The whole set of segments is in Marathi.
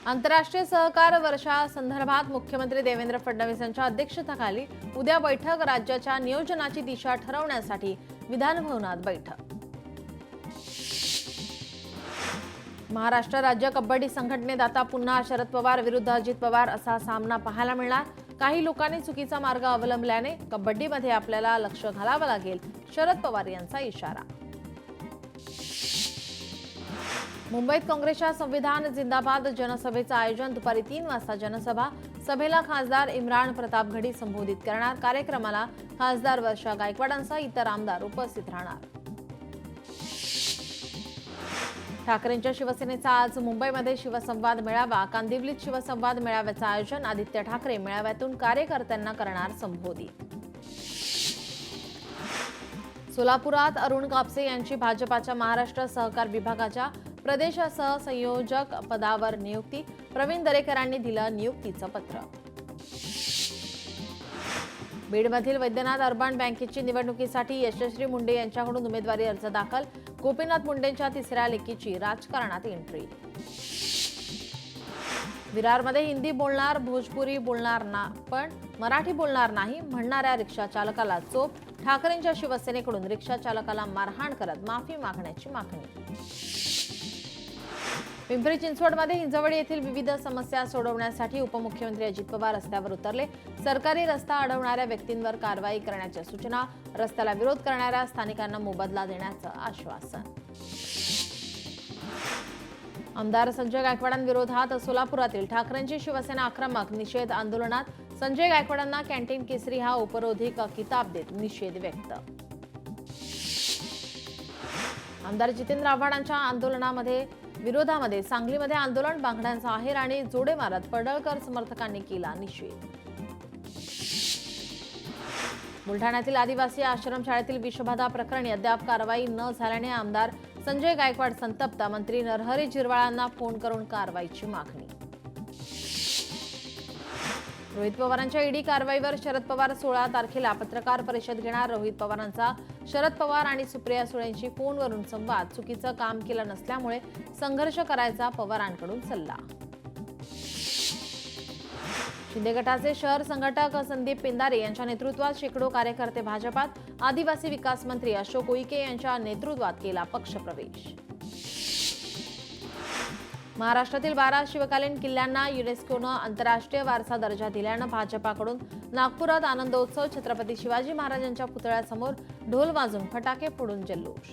आंतरराष्ट्रीय सहकार वर्षासंदर्भात मुख्यमंत्री देवेंद्र फडणवीस यांच्या अध्यक्षतेखाली उद्या बैठक. राज्याच्या नियोजनाची दिशा ठरवण्यासाठी विधान भवनात बैठक. महाराष्ट्र राज्य कबड्डी संघटनेत आता पुन्हा शरद पवार विरुद्ध अजित पवार असा सामना पाहायला मिळणार. काही लोकांनी चुकीचा मार्ग अवलंबल्याने कबड्डीमध्ये आपल्याला लक्ष घालावं लागेल, शरद पवार यांचा इशारा. मुंबईत काँग्रेसच्या संविधान जिंदाबाद जनसभेचं आयोजन. दुपारी 3 वाजता जनसभा. सभेला खासदार इम्रान प्रताप घडी संबोधित करणार. कार्यक्रमाला खासदार वर्षा गायकवाडांसह इतर आमदार उपस्थित राहणार. ठाकरेंच्या शिवसेनेचा आज मुंबईमध्ये शिवसंवाद मेळावा. कांदिवलीत शिवसंवाद मेळाव्याचं आयोजन. आदित्य ठाकरे मेळाव्यातून कार्यकर्त्यांना करणार संबोधित. सोलापुरात अरुण कापसे यांची भाजपाच्या महाराष्ट्र सहकार विभागाच्या प्रदेश सहसंयोजक पदावर नियुक्ती. प्रवीण दरेकरांनी दिलं नियुक्तीचं पत्र. बीडमधील वैद्यनाथ अर्बन बँकेची निवडणुकीसाठी यशश्री मुंडे यांच्याकडून उमेदवारी अर्ज दाखल. गोपीनाथ मुंडेंच्या तिसऱ्या लेकीची राजकारणात एंट्री. विरारमध्ये हिंदी बोलणार, भोजपुरी बोलणार ना पण मराठी बोलणार नाही म्हणणाऱ्या रिक्षा चालकाला चोप. ठाकरेंच्या शिवसेनेकडून रिक्षा चालकाला मारहाण करत माफी मागण्याची मागणी. पिंपरी चिंचवडमध्ये हिंजवडी येथील विविध समस्या सोडवण्यासाठी उपमुख्यमंत्री अजित पवार रस्त्यावर उतरले. सरकारी रस्ता अडवणाऱ्या व्यक्तींवर कारवाई करण्याच्या सूचना. रस्त्याला विरोध करणाऱ्या स्थानिकांना मोबदला देण्याचं आश्वासन. आमदार संजय गायकवाडांविरोधात सोलापुरातील ठाकरेंची शिवसेना आक्रमक. निषेध आंदोलनात. संजय गायकवाडांना कॅन्टीन केसरी हा उपरोधिक किताब देत निषेध व्यक्त. आमदार जितेंद्र आव्हाडांच्या आंदोलनामध्ये विरोधामध्ये सांगलीमध्ये आंदोलन. बांगड्यांचा आहेर आणि जोडे मारत पडळकर समर्थकांनी केला निषेध. बुलढाण्यातील आदिवासी आश्रमशाळेतील विषबाधा प्रकरणी अद्याप कारवाई न झाल्याने आमदार संजय गायकवाड संतप्त. मंत्री नरहरी झिरवाळांना फोन करून कारवाईची मागणी. रोहित पवारांच्या ईडी कारवाईवर शरद पवार 16 तारखेला पत्रकार परिषद घेणार. रोहित पवारांचा शरद पवार आणि सुप्रिया सुळेंशी फोनवरून संवाद. चुकीचं काम केलं नसल्यामुळे संघर्ष करायचा पवारांकडून सल्ला. शिंदे गटाचे शहर संघटक संदीप पेंदारे यांच्या नेतृत्वात शेकडो कार्यकर्ते भाजपात. आदिवासी विकास मंत्री अशोक उईके यांच्या नेतृत्वात केला पक्षप्रवेश. महाराष्ट्रातील 12 शिवकालीन किल्ल्यांना युनेस्कोनं आंतरराष्ट्रीय वारसा दर्जा दिल्यानं भाजपाकडून नागपुरात आनंदोत्सव. छत्रपती शिवाजी महाराजांच्या पुतळ्यासमोर ढोल वाजून फटाके फोडून जल्लोष.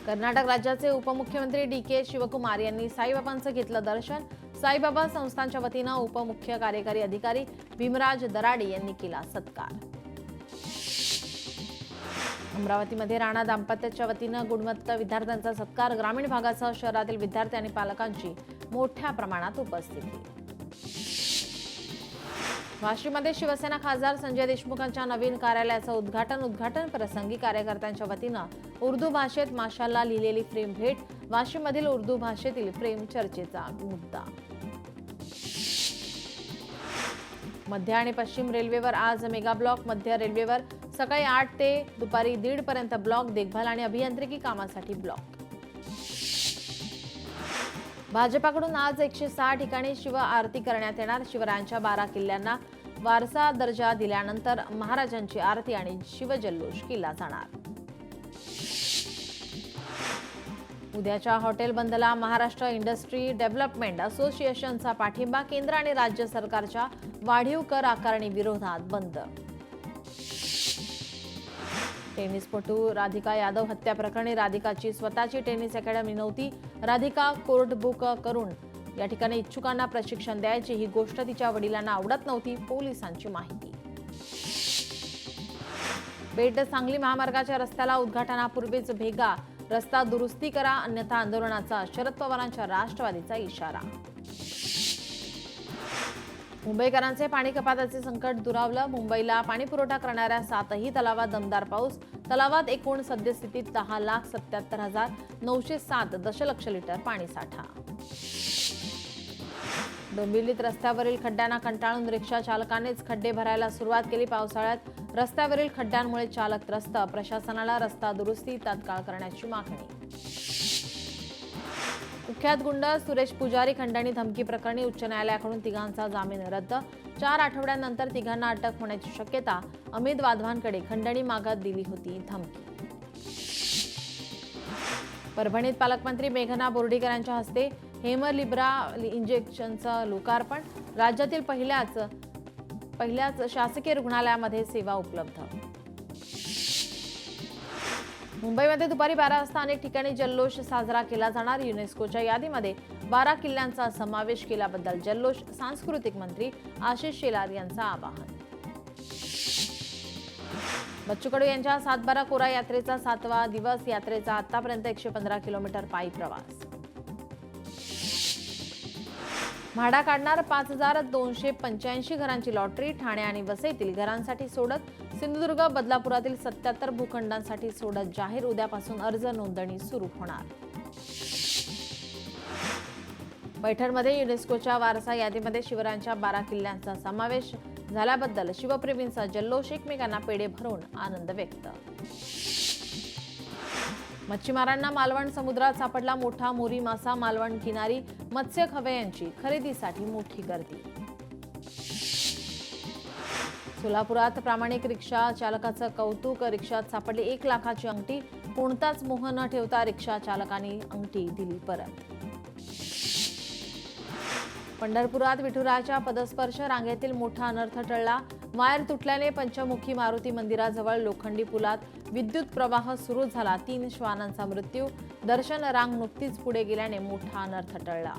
कर्नाटक राज्याचे उपमुख्यमंत्री डी.के. शिवकुमार यांनी साईबाबांचं घेतलं दर्शन. साईबाबा संस्थांच्या वतीनं उपमुख्य कार्यकारी अधिकारी भीमराज दराडे यांनी केला सत्कार. अमरावतीमध्ये राणा दाम्पत्याच्या वतीनं गुणवंत विद्यार्थ्यांचा सत्कार. ग्रामीण भागासह शहरातील विद्यार्थी आणि पालकांची मोठ्या प्रमाणात उपस्थिती. वाशीमध्ये शिवसेना खासदार संजय देशमुखांच्या नवीन कार्यालयाचं उद्घाटन प्रसंगी कार्यकर्त्यांच्या वतीनं उर्दू भाषेत माशाल्लाह लिहिलेली फ्रेम भेट. वाशीमधील उर्दू भाषेतील फ्रेम चर्चेचा मुद्दा. मध्य आणि पश्चिम रेल्वेवर आज मेगा ब्लॉक. मध्य रेल्वेवर सकाळी 8 ते दुपारी 1:30 पर्यंत ब्लॉक. देखभाल आणि अभियांत्रिकी कामासाठी ब्लॉक. भाजपाकडून आज 106 ठिकाणी शिव आरती करण्यात येणार. शिवरायांच्या 12 किल्ल्यांना वारसा दर्जा दिल्यानंतर महाराजांची आरती आणि शिवजल्लोष केला जाणार. उद्याच्या हॉटेल बंदला महाराष्ट्र इंडस्ट्री डेव्हलपमेंट असोसिएशनचा पाठिंबा. केंद्र आणि राज्य सरकारच्या वाढीव कर आकारणी विरोधात बंद. टेनिसपटू राधिका यादव हत्या प्रकरणी राधिकाची स्वतःची टेनिस अकॅडमी नव्हती. राधिका कोर्ट बुक करून या ठिकाणी इच्छुकांना प्रशिक्षण द्यायची. ही गोष्ट तिच्या वडिलांना आवडत नव्हती, पोलिसांची माहिती. पेठ सांगली महामार्गाच्या रस्त्याला उद्घाटनापूर्वीच भेगा. रस्ता दुरुस्ती करा अन्यथा आंदोलनाचा. शरद पवारांच्या राष्ट्रवादीचा इशारा. मुंबईकरांचे पाणी कपातीचे संकट दुरावलं. मुंबईला पाणी पुरवठा करणाऱ्या 7ही तलावात दमदार पाऊस. तलावात एकूण सद्यस्थितीत 10,77,907 दशलक्ष लिटर पाणीसाठा. डोंबिवलीत रस्त्यावरील खड्ड्यांना कंटाळून रिक्षा चालकानेच खड्डे भरायला सुरुवात केली. पावसाळ्यात रस्त्यावरील खड्ड्यांमुळे चालक त्रस्त. प्रशासनाला रस्ता दुरुस्ती तात्काळ करण्याची मागणी. कुख्यात गुंड सुरेश पुजारी खंडणी धमकी प्रकरणी उच्च न्यायालयाकडून तिघांचा जामीन रद्द. 4 आठवड्यांनंतर तिघांना अटक होण्याची शक्यता. अमित वाधवांकडे खंडणी मागत दिली होती धमकी. परभणीत पालकमंत्री मेघना बोर्डीकर यांच्या हस्ते हेमलिब्रा इंजेक्शनचं लोकार्पण. राज्यातील पहिल्याच शासकीय रुग्णालयामध्ये सेवा उपलब्ध. मुंबईमध्ये दुपारी 12 वाजता अनेक ठिकाणी जल्लोष साजरा केला जाणार. युनेस्कोच्या यादीमध्ये 12 किल्ल्यांचा समावेश केल्याबद्दल जल्लोष. सांस्कृतिक मंत्री आशिष शेलार यांचं आवाहन. बच्चू कडू यांच्या सातबारा कोरा यात्रेचा 7वा दिवस. यात्रेचा आतापर्यंत 115 किलोमीटर पायी प्रवास. म्हाडा काढणार 5285 घरांची लॉटरी. ठाणे आणि वसईतील घरांसाठी सोडत. सिंधुदुर्ग बदलापुरातील 77 भूखंडांसाठी सोडत जाहीर. उद्यापासून अर्ज नोंदणी सुरू होणार. पैठणमध्ये युनेस्कोच्या वारसा यादीमध्ये शिवरायांच्या 12 किल्ल्यांचा समावेश झाल्याबद्दल शिवप्रेमींचा जल्लोष. एकमेकांना पेढे भरून आनंद व्यक्त. मच्छीमारांना मालवण समुद्रात सापडला मोठा मोरी मासा. मालवण किनारी मत्स्य खवय्यांची खरेदीसाठी मोठी गर्दी. सोलापुरात प्रामाणिक रिक्षा चालकाचं कौतुक. रिक्षात सापडली 1 लाखाची अंगठी. कोणताच मोह न ठेवता रिक्षा चालकांनी अंगठी दिली परत. पंढरपुरात विठुरायाच्या पदस्पर्श रांगेतील मोठा अनर्थ टळला. वायर तुटल्याने पंचमुखी मारुती मंदिराजवळ लोखंडी पुलात विद्युत प्रवाह सुरू झाला. 3 श्वानांचा मृत्यू. दर्शन रांग नुकतीच पुढे गेल्याने मोठा अनर्थ टळला.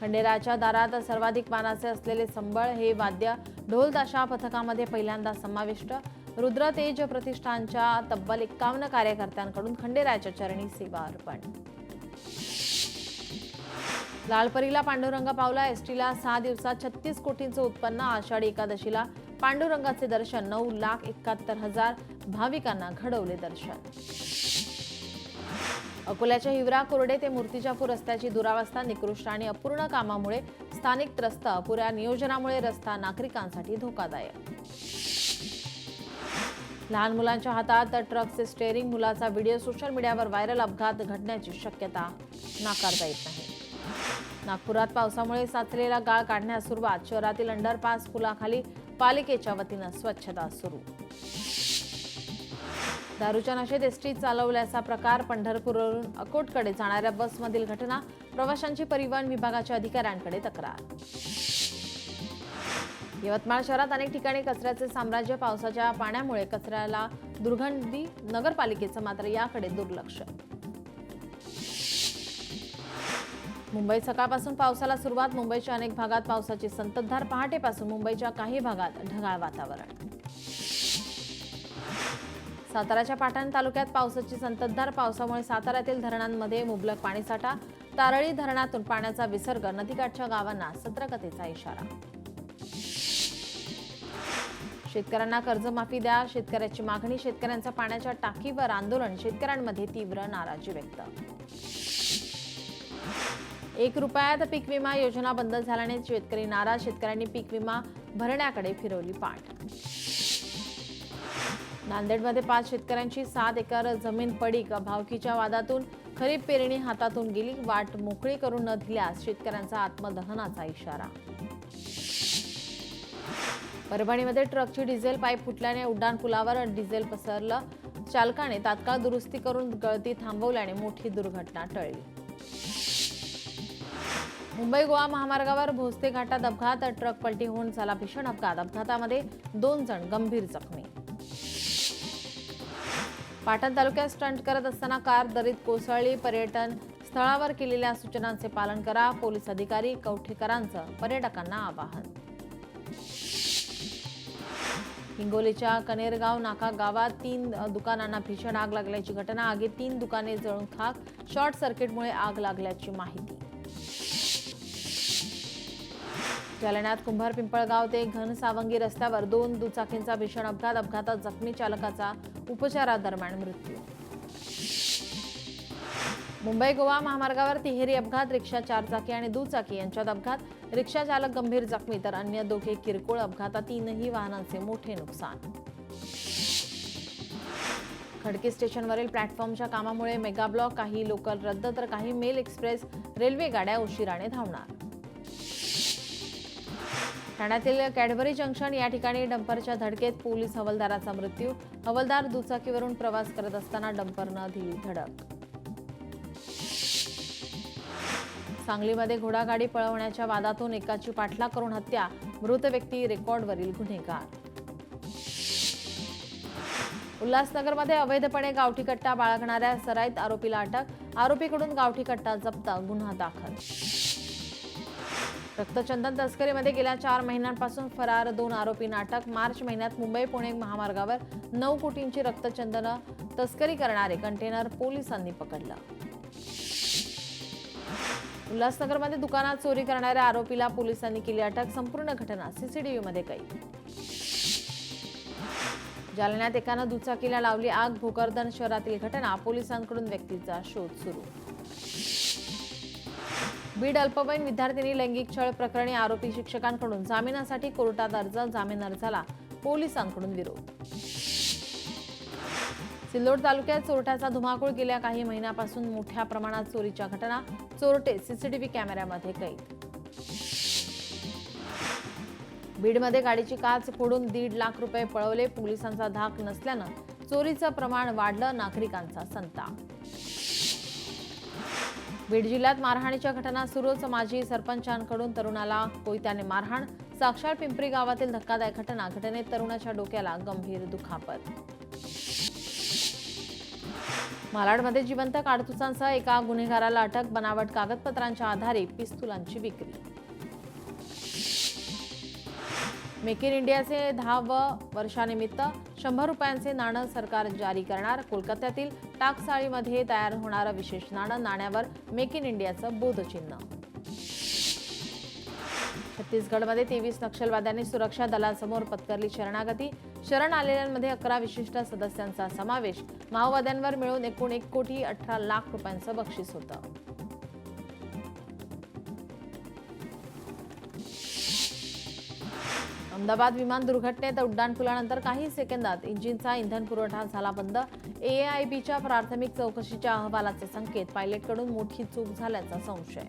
खंडेरायाच्या दारात सर्वाधिक मानाचे असलेले संबळ हे वाद्य ढोल ताशा पथकामध्ये पहिल्यांदा समाविष्ट. रुद्र तेज प्रतिष्ठानच्या तब्बल 51 कार्यकर्त्यांकडून खंडेरायाच्या चरणी सेवा अर्पण. लालपरीला पांडुरंग पावला. एसटीला 6 दिवसात 36 कोटींचं उत्पन्न. आषाढी एकादशीला पांडुरंगाचे दर्शन. 9,71,000 भाविकांना घडवले दर्शन. अकोल्याच्या हिवरा कोरडे ते मूर्तिजापूर रस्त्याची दुरावस्था. निकृष्ट आणि अपूर्ण कामामुळे स्थानिक त्रस्त. अपुऱ्या नियोजनामुळे रस्ता नागरिकांसाठी धोकादायक. लहान मुलांच्या हातात ट्रकचे स्टेअरिंग. मुलाचा व्हिडिओ सोशल मीडियावर व्हायरल. अपघात घडण्याची शक्यता नाकारता येत नाही. नागपुरात पावसामुळे साचलेला गाळ काढण्यास सुरुवात. शहरातील अंडरपास पुलाखाली पालिकेच्या वतीनं स्वच्छता सुरू. दारूच्या नशेत एसटी चालवल्याचा प्रकार. पंढरपूरवरून अकोटकडे जाणाऱ्या बसमधील घटना. प्रवाशांची परिवहन विभागाच्या अधिकाऱ्यांकडे तक्रार. यवतमाळ शहरात अनेक ठिकाणी कचऱ्याचे साम्राज्य. पावसाच्या पाण्यामुळे कचऱ्याला दुर्गंधी. नगरपालिकेचं मात्र याकडे दुर्लक्ष. मुंबईत सकाळपासून पावसाला सुरुवात. मुंबईच्या अनेक भागात पावसाची संततधार. पहाटेपासून मुंबईच्या काही भागात ढगाळ वातावरण. साताराच्या पाटण तालुक्यात पावसाची संततधार. पावसामुळे साताऱ्यातील धरणांमध्ये मुबलक पाणीसाठा. तारळी धरणातून पाण्याचा विसर्ग. नदीकाठच्या गावांना सतर्कतेचा इशारा. शेतकऱ्यांना कर्जमाफी द्या. शेतकऱ्याची मागणी. शेतकऱ्यांचा पाण्याच्या टाकीवर आंदोलन. शेतकऱ्यांमध्ये तीव्र नाराजी व्यक्त. 1 रुपयात पीक विमा योजना बंद झाल्याने शेतकरी नाराज. शेतकऱ्यांनी पीक विमा भरण्याकडे फिरवली पाठ. नांदेडमध्ये 5 शेतकऱ्यांची 7 एकर जमीन पडीक. भावकीच्या वादातून खरीप पेरणी हातातून गेली. वाट मोकळी करून न दिल्यास शेतकऱ्यांचा आत्मदहनाचा इशारा. परभणीमध्ये ट्रकची डिझेल पाईप फुटल्याने उड्डाणपुलावर डिझेल पसरलं. चालकाने तात्काळ दुरुस्ती करून गळती थांबवल्याने मोठी दुर्घटना टळली. मुंबई गोवा महामार्गावर भोसले घाटात अपघात. ट्रक पलटी होऊन झाला भीषण अपघात. अपघातामध्ये 2 जण गंभीर जखमी. पाटण तालुक्यात स्टंट करत असताना कार दरीत कोसळली. पर्यटन स्थळावर केलेल्या सूचनांचे पालन करा. पोलीस अधिकारी कवठेकरांचं पर्यटकांना आवाहन. हिंगोलीच्या कनेरगाव नाका गावात 3 दुकानांना भीषण आग लागल्याची घटना. आगीत 3 दुकाने जळून खाक. शॉर्ट सर्किटमुळे आग लागल्याची माहिती. जालन्यात कुंभार पिंपळगाव ते घनसावंगी रस्त्यावर 2 दुचाकींचा भीषण अपघात. अपघातात जखमी चालकाचा उपचारादरम्यान मृत्यू. मुंबई गोवा महामार्गावर तिहेरी अपघात. रिक्षा 4 चाकी आणि दुचाकी यांच्यात अपघात. रिक्षा चालक गंभीर जखमी तर अन्य 2 किरकोळ. अपघातात 3ही वाहनांचे मोठे नुकसान. खडकी स्टेशनवरील प्लॅटफॉर्मच्या कामामुळे मेगा ब्लॉक, काही लोकल रद्द तर काही मेल एक्सप्रेस रेल्वे गाड्या उशिराने धावणार. ठाण्यातील कॅडबरी जंक्शन या ठिकाणी डंपरच्या धडकेत पोलीस हवालदाराचा मृत्यू. हवालदार दुचाकीवरून प्रवास करत असताना डंपरनं दिली धडक. सांगलीमध्ये घोडागाडी पळवण्याच्या वादातून एकाची पाठलाग करून हत्या, मृत व्यक्ती रेकॉर्डवरील गुन्हेगार. उल्हासनगरमध्ये अवैधपणे गावठी कट्टा बाळगणाऱ्या सराईत आरोपीला अटक. आरोपीकडून गावठी कट्टा जप्त, गुन्हा दाखल. रक्तचंदन तस्करीमध्ये गेल्या 4 महिन्यांपासून फरार 2 आरोपींना अटक. मार्च महिन्यात मुंबई पुणे महामार्गावर 9 कोटींची रक्तचंदन तस्करी करणारे कंटेनर पोलिसांनी पकडलं. उल्हासनगरमध्ये दुकानात चोरी करणाऱ्या आरोपीला पोलिसांनी केली अटक. संपूर्ण घटना सीसीटीव्हीमध्ये कैद. जालन्यात एकानं दुचाकीला लावली आग. भोकरदन शहरातील घटना. पोलिसांकडून व्यक्तीचा शोध सुरू. बीड अल्पवयीन विद्यार्थिनी लैंगिक छळ प्रकरणी आरोपी शिक्षकांकडून जामिनासाठी कोर्टात अर्ज. जामीन अर्जाला पोलिसांकडून विरोध. सिल्लोड तालुक्यात चोरट्याचा धुमाकूळ. गेल्या काही महिन्यापासून मोठ्या प्रमाणात चोरीच्या घटना. चोरटे सीसीटीव्ही कॅमेऱ्यामध्ये कैद. बीडमध्ये गाडीची काच फोडून 1.5 लाख रुपये पळवले. पोलिसांचा धाक नसल्यानं चोरीचं प्रमाण वाढलं. नागरिकांचा संताप. बीड जिल्ह्यात मारहाणीच्या घटना सुरूच. माजी सरपंचांकडून तरुणाला कोयत्याने मारहाण. साक्षात पिंपरी गावातील धक्कादायक घटना. घटनेत तरुणाच्या डोक्याला गंभीर दुखापत. मालाडमध्ये जिवंत काडतुसांसह एका गुन्हेगाराला अटक. बनावट कागदपत्रांच्या आधारे पिस्तुलांची विक्री. मेक इन इंडियाचे 10व वर्षानिमित्त 100 रुपयांचे नाणं सरकार जारी करणार. कोलकात्यातील टाकसाळीमध्ये तयार होणारं विशेष नाणं. नाण्यावर मेक इन इंडियाचं बोधचिन्ह. छत्तीसगडमध्ये 23 नक्षलवाद्यांनी सुरक्षा दलांसमोर पत्करली शरणागती. शरण आलेल्यांमध्ये 11 विशिष्ट सदस्यांचा समावेश. माओवाद्यांवर मिळून एकूण 1,18,00,000 रुपयांचं बक्षीस होतं. अहमदाबाद विमान दुर्घटनेत उड्डाणपुलानंतर काही सेकंदात इंजिनचा इंधन पुरवठा झाला बंद. AAIBच्या प्राथमिक चौकशीच्या अहवालाचे संकेत. पायलटकडून मोठी चूक झाल्याचा संशय.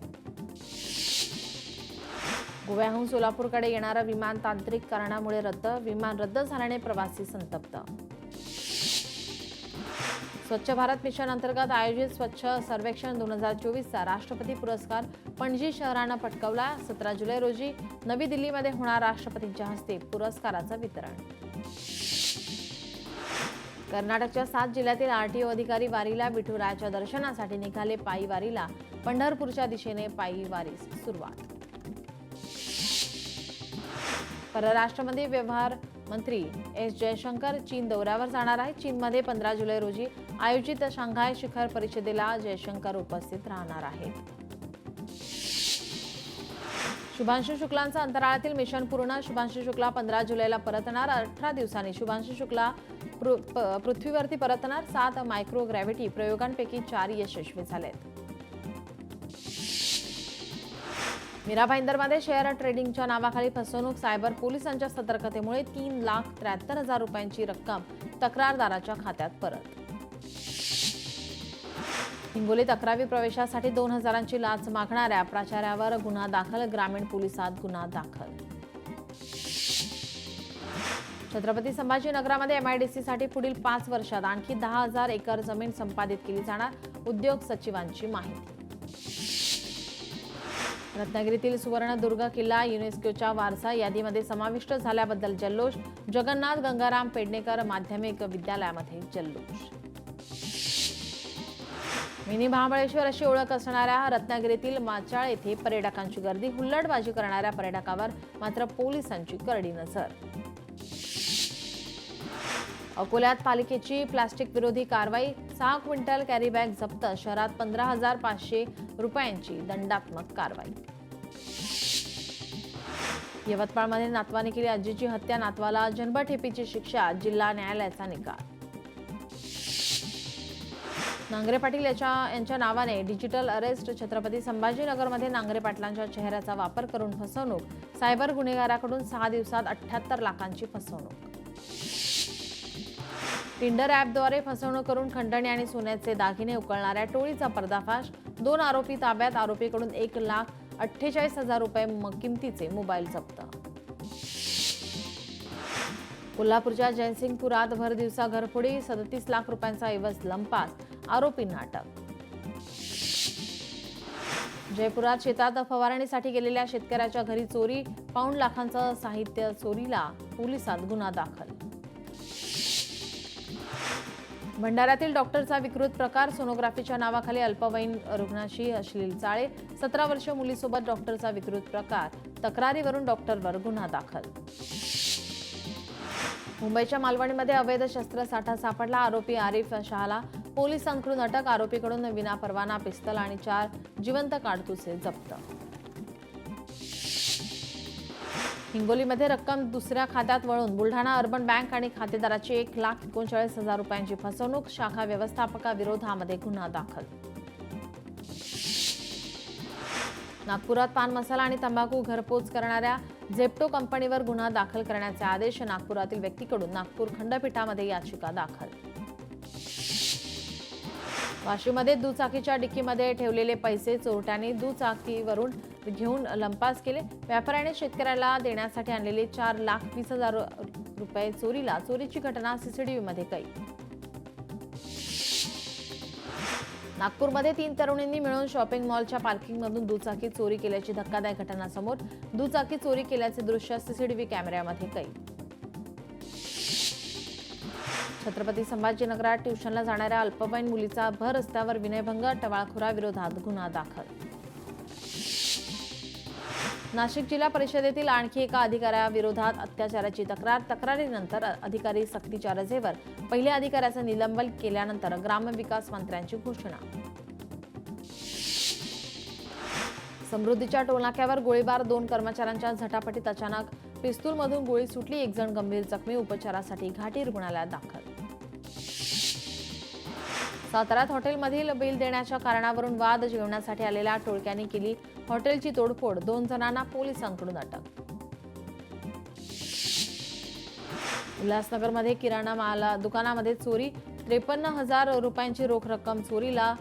गोव्याहून सोलापूरकडे येणारं विमान तांत्रिक कारणामुळे रद्द. विमान रद्द झाल्याने प्रवासी संतप्त. स्वच्छ भारत मिशन अंतर्गत आयोजित स्वच्छ सर्वेक्षण 2024चा राष्ट्रपती पुरस्कार पणजी शहरानं पटकावला. 17 जुलै रोजी नवी दिल्लीमध्ये होणार राष्ट्रपतींच्या हस्ते पुरस्काराचं वितरण. कर्नाटकच्या 7 जिल्ह्यातील RTO अधिकारी वारीला. विठुरायाच्या दर्शनासाठी निघाले पायी वारीला. पंढरपूरच्या दिशेने पायी वारीस सुरुवात. परराष्ट्र व्यवहार मंत्री S जयशंकर चीन दौऱ्यावर जाणार आहेत. चीनमध्ये 15 जुलै रोजी आयोजित शांघाय शिखर परिषदेला जयशंकर उपस्थित राहणार आहेत. शुभांशु शुक्लांचं अंतराळातील मिशन पूर्ण. शुभांशु शुक्ला 15 जुलैला परतणार. 18 दिवसांनी शुभांशु शुक्ला पृथ्वीवरती परतणार. 7 मायक्रोग्रॅव्हिटी प्रयोगांपैकी 4 यशस्वी झालेत. मीरा भाईंदरमध्ये शेअर ट्रेडिंगच्या नावाखाली फसवणूक. सायबर पोलिसांच्या सतर्कतेमुळे 3,73,000 रुपयांची रक्कम तक्रारदाराच्या खात्यात परत. हिंगोलीत 11वी प्रवेशासाठी 2,000ची लाच मागणाऱ्या प्राचार्यावर गुन्हा दाखल. ग्रामीण पोलिसात गुन्हा दाखल. छत्रपती संभाजीनगरामध्ये MIDC साठी पुढील 5 वर्षात आणखी 10,000 एकर जमीन संपादित केली जाणार. उद्योग सचिवांची माहिती. रत्नागिरीतील सुवर्णदुर्ग किल्ला युनेस्कोच्या वारसा यादीमध्ये समाविष्ट झाल्याबद्दल जल्लोष. जगन्नाथ गंगाराम पेडणेकर माध्यमिक विद्यालयामध्ये जल्लोष. मिनी महाबळेश्वर अशी ओळख असणाऱ्या रत्नागिरीतील माचाळ येथे पर्यटकांची गर्दी. हुल्लडबाजी करणाऱ्या पर्यटकावर मात्र पोलिसांची करडी नजर. अकोल्यात पालिकेची प्लास्टिक विरोधी कारवाई. 6 क्विंटल कॅरीबॅग जप्त. शहरात 15,500 रुपयांची दंडात्मक कारवाई. यवतमाळमध्ये नातवाने केली आजीची हत्या. नातवाला जन्मठेपेची शिक्षा. जिल्हा न्यायालयाचा निकाल. नांगरे पाटील यांच्या नावाने डिजिटल अरेस्ट. छत्रपती संभाजीनगरमध्ये नांगरे पाटलांच्या चेहऱ्याचा वापर करून फसवणूक. सायबर गुन्हेगाराकडून 6 दिवसात 78 लाखांची फसवणूक. टिंडर ॲपद्वारे फसवणूक करून खंडणी आणि सोन्याचे दागिने उकळणाऱ्या टोळीचा पर्दाफाश. 2 आरोपी ताब्यात. आरोपीकडून 1,48,000 रुपये किमतीचे मोबाईल जप्त. कोल्हापूरच्या जयसिंगपुरात भर दिवसा घरफोडी. 37 लाख रुपयांचा ऐवज लंपास. आरोपींना अटक. जयपुरात शेतात फवारणीसाठी गेलेल्या शेतकऱ्याच्या घरी चोरी. पाऊण लाखांचं साहित्य चोरीला. पोलिसात गुन्हा दाखल. भंडाऱ्यातील डॉक्टरचा विकृत प्रकार. सोनोग्राफीच्या नावाखाली अल्पवयीन रुग्णाशी अश्लील चाळे. 17 वर्षीय मुलीसोबत डॉक्टरचा विकृत प्रकार. तक्रारीवरून डॉक्टरवर गुन्हा दाखल. मुंबईच्या मालवणीमध्ये अवैध शस्त्रसाठा सापडला. आरोपी आरिफ शहाला पोलिसांकडून अटक. आरोपीकडून विनापरवाना पिस्तल आणि 4 जिवंत काडतुसे जप्त. हिंगोलीमध्ये रक्कम दुसऱ्या खात्यात वळून. बुलढाणा अर्बन बँक आणि खातेदाराची 1,39,000 रुपयांची फसवणूक. शाखा व्यवस्थापकाविरोधामध्ये गुन्हा दाखल. नागपुरात पान मसाला आणि तंबाखू घरपोच करणाऱ्या झेप्टो कंपनीवर गुन्हा दाखल करण्याचे आदेश. नागपुरातील व्यक्तीकडून नागपूर खंडपीठामध्ये याचिका दाखल. वाशीमध्ये दुचाकीच्या डिक्कीमध्ये ठेवलेले पैसे चोरट्यांनी दुचाकीवरून घेऊन लंपास केले. व्यापाऱ्याने शेतकऱ्याला देण्यासाठी आणलेले 4,20,000 रुपये चोरीला. चोरीची घटना सीसीटीव्हीमध्ये कैद. नागपूरमध्ये 3 तरुणींनी मिळून शॉपिंग मॉलच्या पार्किंगमधून दुचाकी चोरी केल्याची धक्कादायक घटना समोर. दुचाकी चोरी केल्याचे दृश्य सीसीटीव्ही कॅमेऱ्यामध्ये कैद. छत्रपती संभाजीनगरात ट्युशनला जाणाऱ्या अल्पवयीन मुलीचा भर रस्त्यावर विनयभंग. टवाळखोराविरोधात गुन्हा दाखल. नाशिक जिल्हा परिषदेतील आणखी एका अधिकाऱ्याविरोधात अत्याचाराची तक्रार. तक्रारीनंतर अधिकारी सक्तीच्या रजेवर. पहिल्या अधिकाऱ्याचं निलंबन केल्यानंतर ग्रामविकास मंत्र्यांची घोषणा. समृद्धीच्या टोलनाक्यावर गोळीबार. 2 कर्मचाऱ्यांच्या झटापटीत अचानक पिस्तूलमधून गोळी सुटली. 1 जण गंभीर जखमी. उपचारासाठी घाटी रुग्णालयात दाखल. साताऱ्यात हॉटेलमधील बिल देण्याच्या कारणावरून वाद. जेवणासाठी आलेल्या टोळक्यांनी केली हॉटेलची तोडफोड. 2 जणांना पोलिसांकडून अटक. उल्हासनगरमध्ये किराणा माल दुकानामध्ये चोरी. 53,000 रुपयांची रोख रक्कम चोरीला.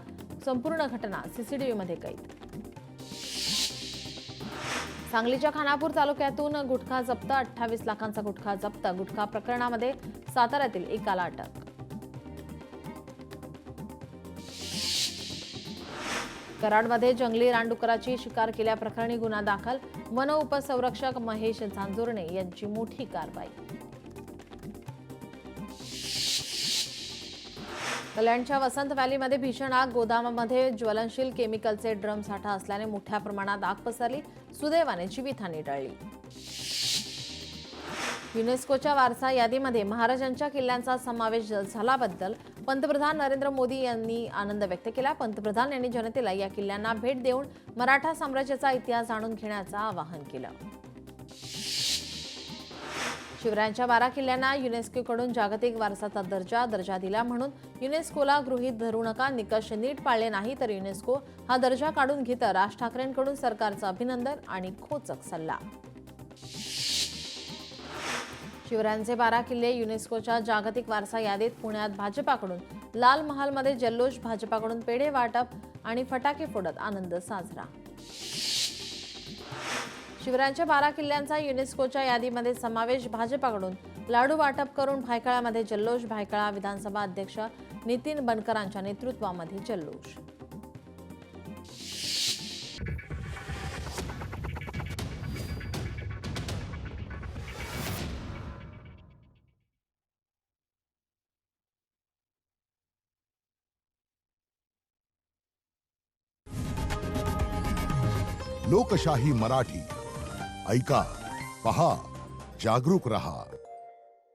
संपूर्ण घटना सीसीटीव्हीमध्ये कैद. सांगलीच्या खानापूर तालुक्यातून गुटखा जप्त. 28 लाखांचा गुटखा जप्त. गुटखा प्रकरणामध्ये साताऱ्यातील एकाला अटक. कराडमध्ये जंगली रानडुकराची शिकार केल्याप्रकरणी गुन्हा दाखल. वन उपसंरक्षक महेश झांजुर्णे यांची मोठी कारवाई. कल्याणच्या वसंत व्हॅलीमध्ये भीषण आग. गोदामामध्ये ज्वलनशील केमिकलचे ड्रम साठा असल्याने मोठ्या प्रमाणात आग पसरली. सुदैवाने जीवितहानी टळली. युनेस्कोच्या वारसा यादीमध्ये महाराजांच्या किल्ल्यांचा समावेश झाल्याबद्दल पंतप्रधान नरेंद्र मोदी यांनी आनंद व्यक्त केला. पंतप्रधान यांनी जनतेला या किल्ल्यांना भेट देऊन मराठा साम्राज्याचा इतिहास जाणून घेण्याचं आवाहन केलं. शिवरायांच्या 12 किल्ल्यांना युनेस्कोकडून जागतिक वारसाचा दर्जा दिला म्हणून युनेस्कोला गृहीत धरू नका. निकष नीट पाळले नाही तर युनेस्को हा दर्जा काढून घेतं. राज ठाकरेंकडून सरकारचं अभिनंदन आणि खोचक सल्ला. शिवरायांचे 12 किल्ले युनेस्कोच्या जागतिक वारसा यादीत. पुण्यात भाजपाकडून लाल महालमध्ये जल्लोष. भाजपाकडून पेढे वाटप आणि फटाके फोडत आनंद साजरा. शिवरायांच्या 12 किल्ल्यांचा युनेस्कोच्या यादीमध्ये समावेश. भाजपाकडून लाडू वाटप करून भायखळ्यामध्ये जल्लोष. भायखळा विधानसभा अध्यक्ष नितीन बनकरांच्या नेतृत्वामध्ये जल्लोष. लोकशाही मराठी ऐका, पहा, जागरूक रहा.